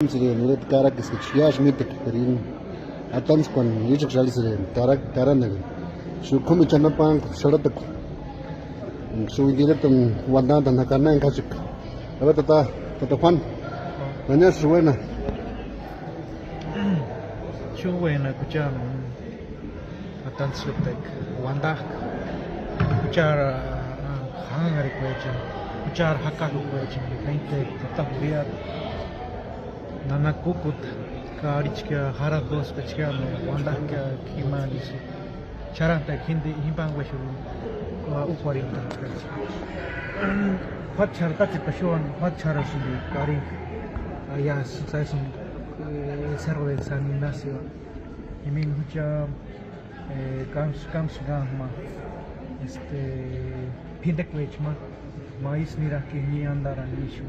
sire nuret cara que se chiash mit perin atans con yich jali sire cara na su kumi chana pang sharat su directo wanda dan kana en kasik aba tata Juan nanya suena Chuwena kuchar atan sutek wanda kuchar hangar kuchar kuchar hakak kuchar kainte tetap lihat nana kukut karichka harakos kuchar wanda ka kimanis cara tak hindi himbang weshu uparin tak Fatchar tati pasyon fatchar sudi karing ya saya serve san Ignacio y me escucha kams gama pindek wechma mais mira que ni andaran nicho